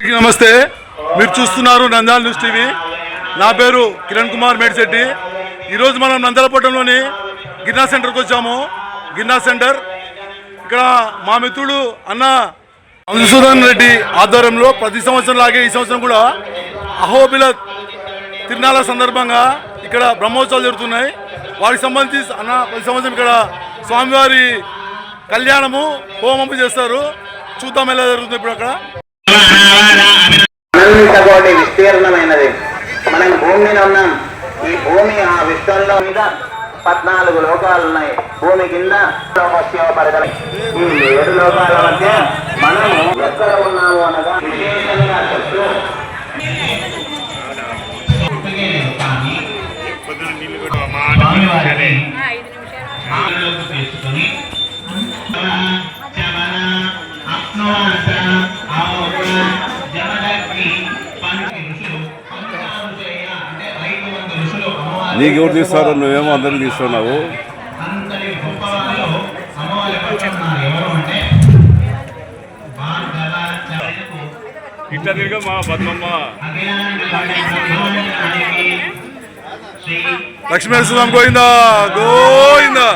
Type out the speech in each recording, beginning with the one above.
అందరికీ నమస్తే. మీరు చూస్తున్నారు నంద్యాల న్యూస్ టీవీ. నా పేరు కిరణ్ కుమార్ మేడిశెట్టి. ఈరోజు మనం నంద్యాలపట్నంలోని గిర్నా సెంటర్కి వచ్చాము. గిర్నా సెంటర్ ఇక్కడ మా మిత్రుడు అన్న మధుసూదన్ రెడ్డి ఆధ్వర్యంలో ప్రతి సంవత్సరం లాగే ఈ సంవత్సరం కూడా అహోబిల తిరునాళ్ళ సందర్భంగా ఇక్కడ బ్రహ్మోత్సవాలు జరుగుతున్నాయి. వారికి సంబంధించి అన్న ప్రతి సంవత్సరం ఇక్కడ స్వామివారి కళ్యాణము హోమము చేస్తారు. చూద్దాం ఎలా జరుగుతుంది ఇప్పుడు అక్కడ. అనంతకోటి విస్తీర్ణమైనది. మనం భూమి మీద ఉన్నాం. ఈ భూమి ఆ విశ్వంలో మీద 14 లోకాలు ఉన్నాయి. భూమి కింద ఈ 7 లోకాల మధ్య మనము ఎక్కడ ఉన్నాము అనగా విశేషంగా చెప్తూ నీకెవరు తీస్తారో నువ్వేమో అందరికి తీస్తున్నావు. ఇట్లా తిరిగా మా బతుకమ్మ లక్ష్మీనరసింహం గోవిందా గోవిందా.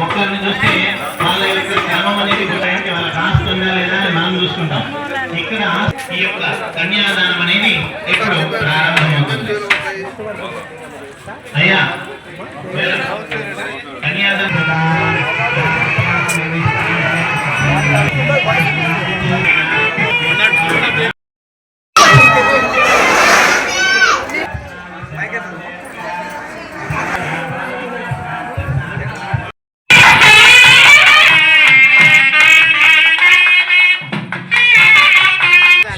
ఒకరిని చూస్తే వాళ్ళ యొక్క క్రమం అనేది వాళ్ళ రాస్తుందా లేదా అని మనం చూసుకుంటాం. ఇక్కడ ఈ యొక్క కన్యాదానం అనేది ఎప్పుడు ప్రారంభమవుతుంది? అయ్యా కన్యాదానం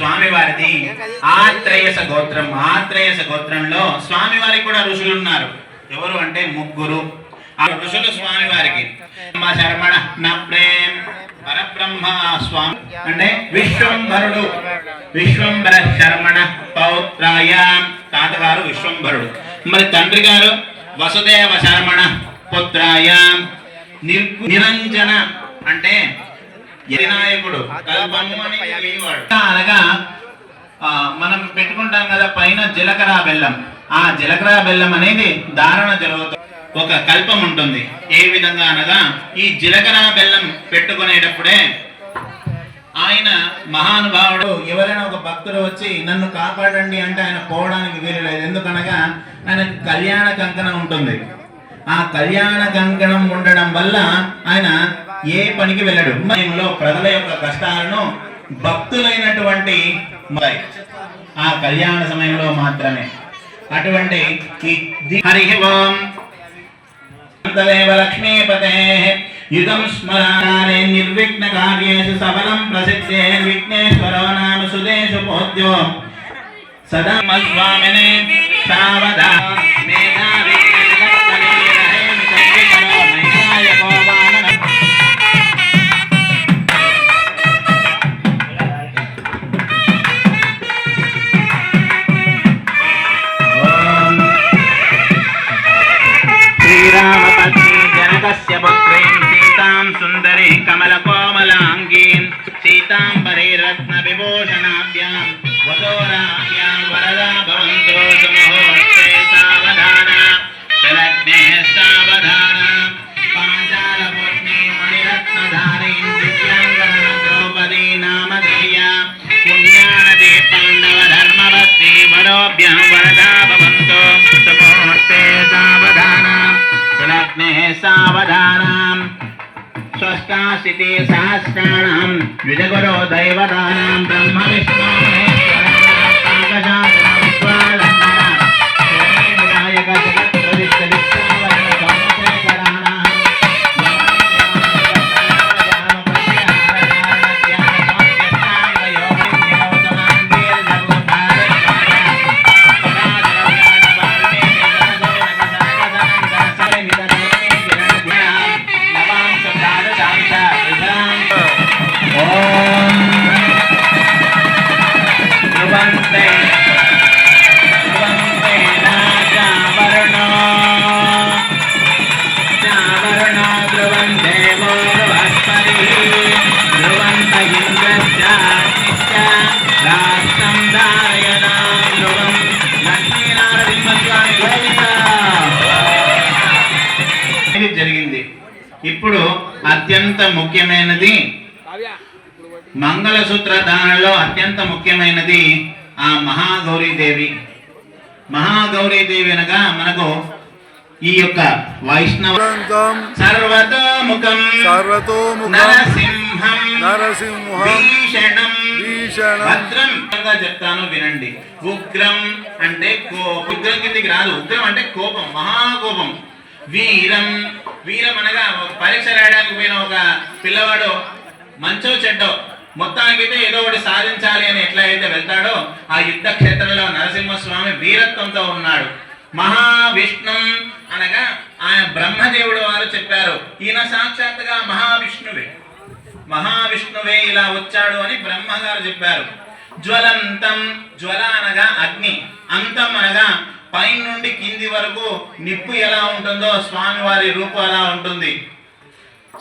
స్వామివారిది ఆత్రేయస గోత్రం. ఆత్రేయస గోత్రంలో స్వామివారికి కూడా ఋషులు ఉన్నారు. ఎవరు అంటే 3 ఆ ఋషులు స్వామివారికి. శరమణ నప్రేం పరబ్రహ్మ స్వామి అంటే విశ్వంభరుడు. విశ్వంభర శరమణ పౌత్రాయ తాతగారు విశ్వంభరుడు. మరి తండ్రి గారు వసుదేవ శరమణ పుత్రాయ. నిరంజన అంటే వినాయకుడు కల్పము అని అనగా మనం పెట్టుకుంటాం కదా పైన జీలకర్ర బెల్లం. ఆ జీలకర్ర బెల్లం అనేది ధారణ జరుగుతుంది. ఒక కల్పం ఉంటుంది. ఏ విధంగా అనగా ఈ జీలకర్ర బెల్లం పెట్టుకునేటప్పుడే ఆయన మహానుభావుడు ఎవరైనా ఒక భక్తుడు వచ్చి నన్ను కాపాడండి అంటే ఆయన పోవడానికి వీలు లేదు. ఎందుకనగా ఆయన కళ్యాణ కంకణం ఉంటుంది. ఆ కళ్యాణ కంకణం ఉండడం వల్ల ఆయన ఏ పనికి వెళ్ళడు. ప్రజల యొక్క కష్టాలను భక్తులైనటువంటి ఆ కళ్యాణ సమయంలో మాత్రమే. అటువంటి హరి ఓం లక్ష్మీపతే యుగం స్మరారే నిర్విఘ్న కార్యేషు సఫలం ప్రసిద్ధే విఘ్నేశ్వరో నామ సుదేశు పోద్యో సదా స్వామినే సావధా మేధావి సుందరి కమల కోమలాంగీం సీతాంబరే రత్న విభూషణాభ్యాం వదోరాభ్యాం వరదా భవంతో సుముహూర్తే సావధాన శలగ్నే సావధాన పాంచాల పుష్ణి మణిరత్నధారీం దివ్యాంగన ద్రౌపదీ నామధేయ పుణ్యానది పాండవ ధర్మవత్తి వరోభ్యాం వరదా భవంతో సుముహూర్తే సావధాన శలగ్నే సావధాన స్వస్థాసితే సహస్రాణం ద్విజగురో దైవతానాం బ్రహ్మ విష్ణు ఇప్పుడు అత్యంత ముఖ్యమైనది మంగళసూత్ర ధారణలో అత్యంత ముఖ్యమైనది ఆ మహాగౌరీదేవి. మహాగౌరీదేవి అనగా మనకు ఈ యొక్క వైష్ణవ సర్వతోముఖం నరసింహం భీషణం భద్రం చెప్తాను వినండి. ఉగ్రం అంటే ఉగ్రం కిందికి రాదు. ఉగ్రం అంటే కోపం, మహాకోపం. వీరం, వీరం అనగా పరీక్ష రాయడానికి పోయిన ఒక పిల్లవాడు మంచో చెడ్డో మొత్తానికైతే ఏదో ఒకటి సాధించాలి అని ఎట్లయితే వెళ్తాడో ఆ యుద్ధ క్షేత్రంలో నరసింహస్వామి వీరత్వంతో ఉన్నాడు. మహావిష్ణుం అనగా ఆయన బ్రహ్మదేవుడు వారు చెప్పారు, ఈయన సాక్షాత్తుగా మహావిష్ణువే ఇలా వచ్చాడు అని బ్రహ్మగారు చెప్పారు. జ్వలంతం, జ్వల అనగా అగ్ని, అంతం అనగా పై నుండి కింది వరకు నిప్పు ఎలా ఉంటుందో స్వామివారి రూపం అలా ఉంటుంది.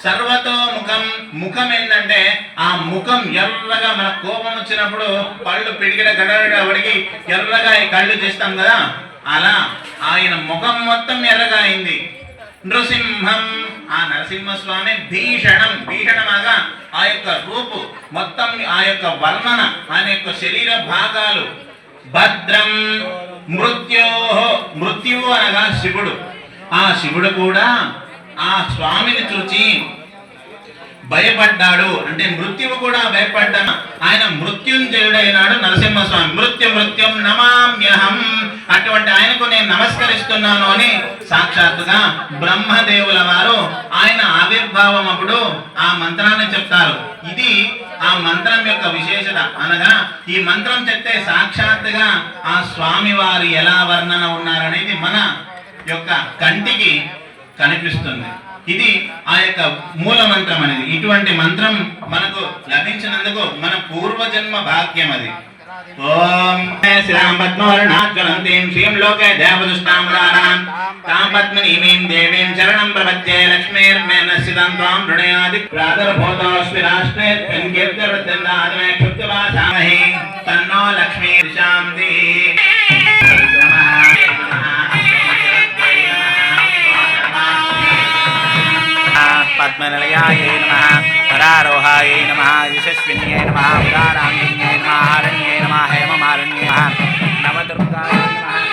సర్వతో ముఖం, ముఖం ఏంటంటే ఆ ముఖం ఎర్రగా, మన కోపం వచ్చినప్పుడు పళ్ళు పిడికిడ గడగడ వడికి ఎర్రగా కళ్ళు చేస్తాం కదా, అలా ఆయన ముఖం మొత్తం ఎర్రగా అయింది. నృసింహం, ఆ నరసింహస్వామి భీషణం, భీషణమగా ఆ యొక్క రూపు మొత్తం, ఆ యొక్క వర్ణన, ఆయన యొక్క శరీర భాగాలు. భద్రం, మృత్యువు అనగా శివుడు. ఆ శివుడు కూడా ఆ స్వామిని చూచి భయపడ్డాడు. అంటే మృత్యువు కూడా భయపడ్డా. ఆయన మృత్యుంజయుడైనాడు నరసింహస్వామి. మృత్యుం నమామ్యహం, అటువంటి ఆయనకు నేను నమస్కరిస్తున్నాను అని సాక్షాత్తుగా బ్రహ్మదేవుల వారు ఆయన ఆవిర్భావం అప్పుడు ఆ మంత్రాన్ని చెప్తారు. ఇది ఆ మంత్రం యొక్క విశేషత. అనగా ఈ మంత్రం చెప్తే సాక్షాత్తుగా ఆ స్వామి వారు ఎలా వర్ణన ఉన్నారనేది మన యొక్క కంటికి కనిపిస్తుంది. ఇది ఆ యొక్క మూల మంత్రం అనేది. ఇటువంటి మంత్రం మనకు లభించినందుకు మన పూర్వజన్మ భాగ్యం అది. ఓం శ్రీరాం పద్మవర్ణాజ్వలంతీం శ్రీం లోకే దేవదుష్టాంబరాం తాం పద్మనీమీం దేవీం శరణం ప్రపద్యే లక్ష్మీర్మేన సిదం త్వాం హృదయాది ప్రాదర్భూతోస్మి రాష్ట్రే త్వన్కీర్తివృత్తిందాదమే క్షుప్తవాసామహి తన్నో లక్ష్మీ శాంతి. పద్మనిలయాయై నమః, పరారోహాయై నమః, యశస్విన్యై నమః, ఉదారాంగిన్యై నమః, హారణ్యై నమః, హేమమాలిన్యై నమః, నవదుర్గాయై నమః.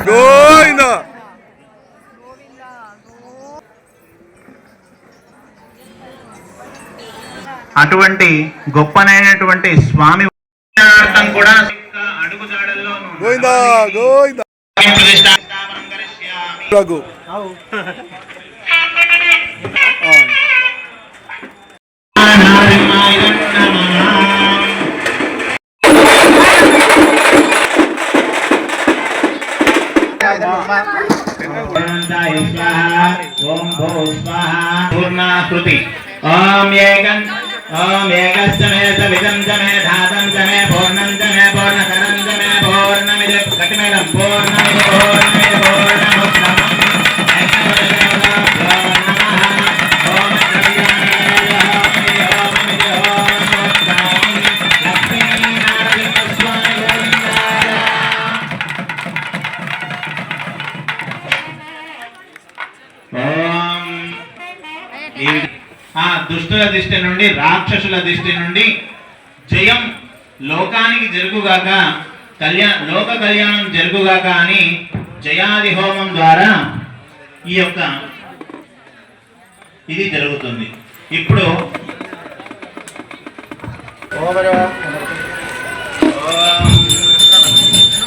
గోవిందా. అటువంటి గొప్పనైనటువంటి స్వామి కూడా అడుగుజాడల్లో గోవిందా గోవిందా. రఘు. ఓం భూ స్వాహా పూర్ణాకృతి ఓం ఏకం ఓం ఏకశ్చ మే సవితం చ మే ధాతం చ మే పూర్ణం చ మే పూర్ణకరం చ మే పూర్ణమిది గతిమేదం పూర్ణమిది పూర్ణమిది పూర్ణముత్తమం ఆ దుష్టుల దిష్టి నుండి రాక్షసుల దిష్టి నుండి జయం లోకానికి జరుగుగాక లోక కళ్యాణం జరుగుగాక అని జయాది హోమం ద్వారా ఈ యొక్క ఇది జరుగుతుంది. ఇప్పుడు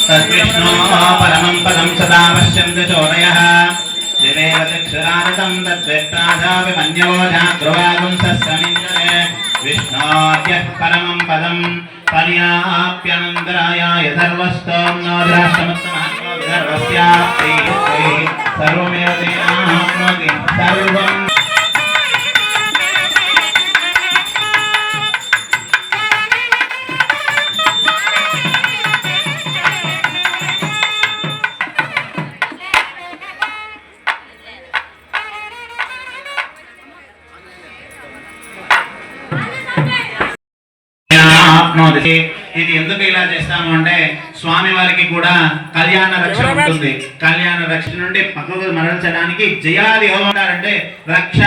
తద్విష్ణో పరమం పదం సదా పశ్యంత చోదయః దివేవ చక్షురానతం తద్వేత్తాదాపి మన్యవోజాగ్రవాగం సస్సమిందనే విష్ణోద్యః పరమం పదం పర్యాప్యనందరాయాయ సర్వస్తోం నోద్రాష్టమత్తమహత్మో విదర్వస్యాప్తి సర్వమేవ తేనాప్నోతి సర్వం. ఇది ఎందుకు ఇలా చేస్తాము అంటే స్వామి వారికి కూడా కళ్యాణ రక్షణ ఉంటుంది. కళ్యాణ రక్షణ నుండి పక్కకు మరల్చడానికి జయాది హోమం అంటే రక్ష.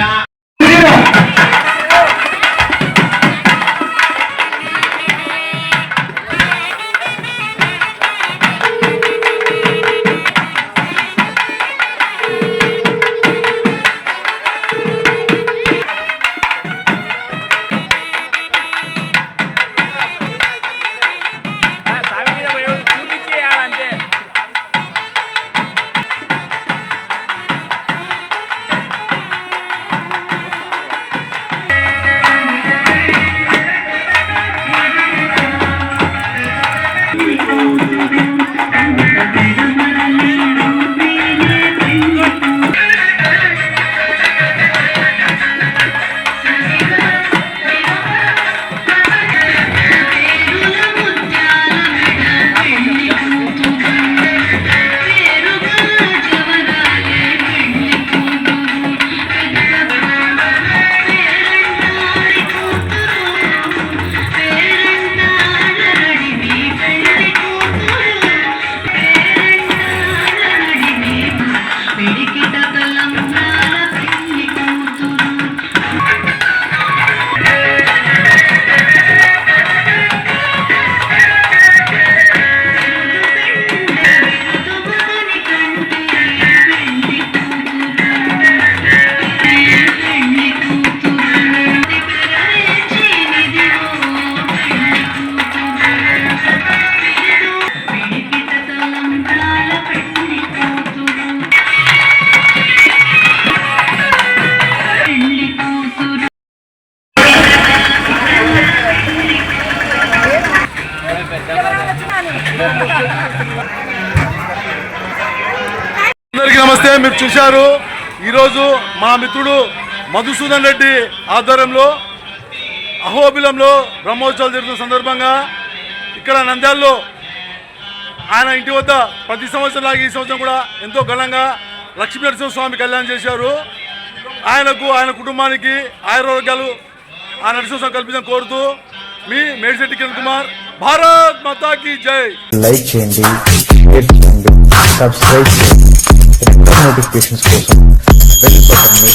అందరికీ నమస్తే. మీరు చూశారు ఈరోజు మా మిత్రుడు మధుసూదన్ రెడ్డి ఆధ్వర్యంలో అహోబిలంలో బ్రహ్మోత్సవాలు జరుగుతున్న సందర్భంగా ఇక్కడ నంద్యాలలో ఆయన ఇంటి వద్ద ప్రతి సంవత్సరం లాగా ఈ సంవత్సరం కూడా ఎంతో ఘనంగా లక్ష్మీ నరసింహస్వామి కళ్యాణం చేశారు. ఆయనకు ఆయన కుటుంబానికి ఆయురోగ్యాలు ఆ నరసింహస్వామి కల్పించడం కోరుతూ మీ మేడిశెట్టి కిరణ్ కుమార్. భారత్ మాతా కీ జై. లైక్ చేయండి, షేర్ చేయండి, సబ్స్క్రైబ్ చేయండి. నోటిఫికేషన్స్ కోసం బెల్ బటన్ ని